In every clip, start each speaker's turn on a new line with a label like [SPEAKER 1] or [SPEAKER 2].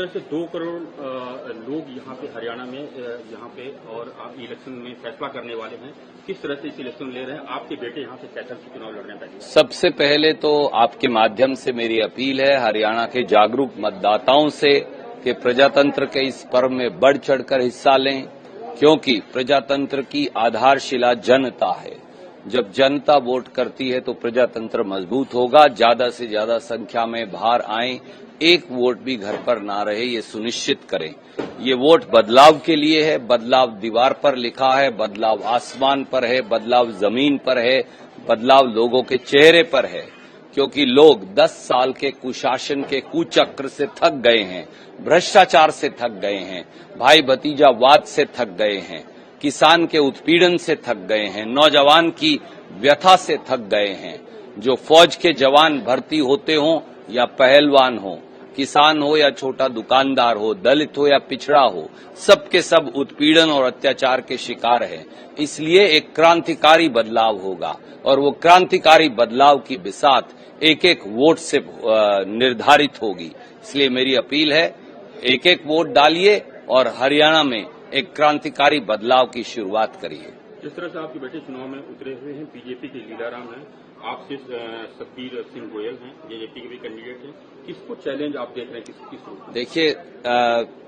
[SPEAKER 1] तरह से 2 करोड़ लोग यहाँ पे हरियाणा में यहाँ पे और आप इलेक्शन में फैसला करने वाले हैं, किस तरह से इस इलेक्शन ले रहे हैं? आपके बेटे यहाँ से कैथल से चुनाव लड़ रहे हैं।
[SPEAKER 2] सबसे पहले तो आपके माध्यम से मेरी अपील है हरियाणा के जागरूक मतदाताओं से कि प्रजातंत्र के इस पर्व में बढ़ चढ़कर हिस्सा लें, क्योंकि प्रजातंत्र की आधारशिला जनता है। जब जनता वोट करती है तो प्रजातंत्र मजबूत होगा। ज्यादा से ज्यादा संख्या में बाहर आएं, एक वोट भी घर पर ना रहे, ये सुनिश्चित करें। ये वोट बदलाव के लिए है। बदलाव दीवार पर लिखा है, बदलाव आसमान पर है, बदलाव जमीन पर है, बदलाव लोगों के चेहरे पर है। क्योंकि लोग 10 साल के कुशासन के कुचक्र से थक गए हैं, भ्रष्टाचार से थक गए हैं, भाई भतीजावाद से थक गए हैं, किसान के उत्पीड़न से थक गए हैं, नौजवान की व्यथा से थक गए हैं। जो फौज के जवान भर्ती होते हों या पहलवान हो, किसान हो या छोटा दुकानदार हो, दलित हो या पिछड़ा हो, सबके सब उत्पीड़न और अत्याचार के शिकार हैं। इसलिए एक क्रांतिकारी बदलाव होगा और वो क्रांतिकारी बदलाव की बिसात एक एक वोट से निर्धारित होगी। इसलिए मेरी अपील है, एक एक वोट डालिए और हरियाणा में एक क्रांतिकारी बदलाव की शुरुआत करिए।
[SPEAKER 1] जिस तरह से आपके बेटे चुनाव में उतरे हुए हैं, बीजेपी के लीलाराम हैं, आपसे सतबीर सिंह गोयल हैं, जेजेपी के भी कैंडिडेट हैं, किसको चैलेंज आप देख रहे हैं? किस
[SPEAKER 2] देखिए,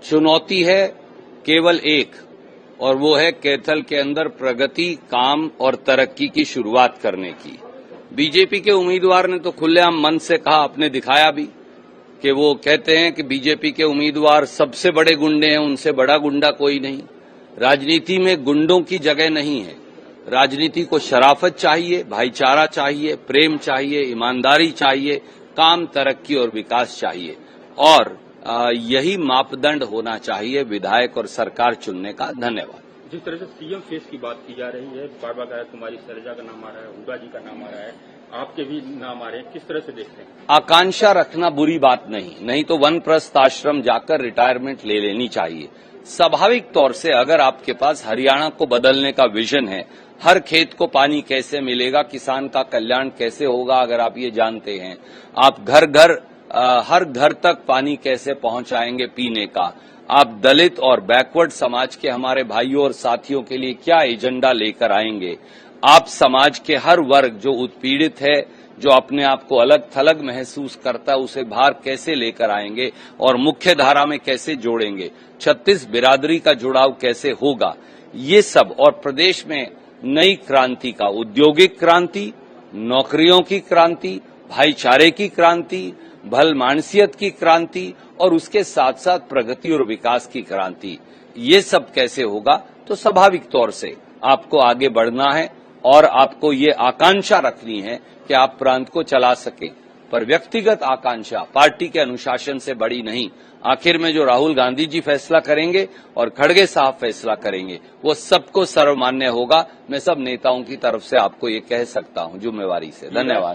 [SPEAKER 2] चुनौती है केवल एक, और वो है कैथल के अंदर प्रगति, काम और तरक्की की शुरुआत करने की। बीजेपी के उम्मीदवार ने तो खुलेआम मन से कहा, आपने दिखाया भी कि वो कहते हैं कि बीजेपी के उम्मीदवार सबसे बड़े गुंडे हैं, उनसे बड़ा गुंडा कोई नहीं। राजनीति में गुंडों की जगह नहीं है। राजनीति को शराफत चाहिए, भाईचारा चाहिए, प्रेम चाहिए, ईमानदारी चाहिए, काम, तरक्की और विकास चाहिए, और यही मापदंड होना चाहिए विधायक और सरकार चुनने का। धन्यवाद।
[SPEAKER 1] जिस तरह से सीएम फेस की बात की जा रही है, बार बार कुमारी शैलजा का नाम आ रहा है, हुड्डा जी का नाम आ रहा है, आपके भी नाम आ रहे हैं, किस तरह से देखते हैं?
[SPEAKER 2] आकांक्षा रखना बुरी बात नहीं तो वनप्रस्थ आश्रम जाकर रिटायरमेंट ले लेनी चाहिए। स्वाभाविक तौर से अगर आपके पास हरियाणा को बदलने का विजन है, हर खेत को पानी कैसे मिलेगा, किसान का कल्याण कैसे होगा, अगर आप ये जानते हैं, आप हर घर तक पानी कैसे पहुंचाएंगे पीने का, आप दलित और बैकवर्ड समाज के हमारे भाइयों और साथियों के लिए क्या एजेंडा लेकर आएंगे, आप समाज के हर वर्ग जो उत्पीड़ित है, जो अपने आप को अलग थलग महसूस करता है, उसे बाहर कैसे लेकर आएंगे और मुख्य धारा में कैसे जोड़ेंगे, 36 बिरादरी का जुड़ाव कैसे होगा, ये सब, और प्रदेश में नई क्रांति का, औद्योगिक क्रांति, नौकरियों की क्रांति, भाईचारे की क्रांति, भल मानसियत की क्रांति, और उसके साथ साथ प्रगति और विकास की क्रांति, ये सब कैसे होगा, तो स्वाभाविक तौर से आपको आगे बढ़ना है और आपको ये आकांक्षा रखनी है कि आप प्रांत को चला सके। पर व्यक्तिगत आकांक्षा पार्टी के अनुशासन से बड़ी नहीं। आखिर में जो राहुल गांधी जी फैसला करेंगे और खड़गे साहब फैसला करेंगे, वो सबको सर्वमान्य होगा। मैं सब नेताओं की तरफ से आपको ये कह सकता हूं जिम्मेवारी से। धन्यवाद।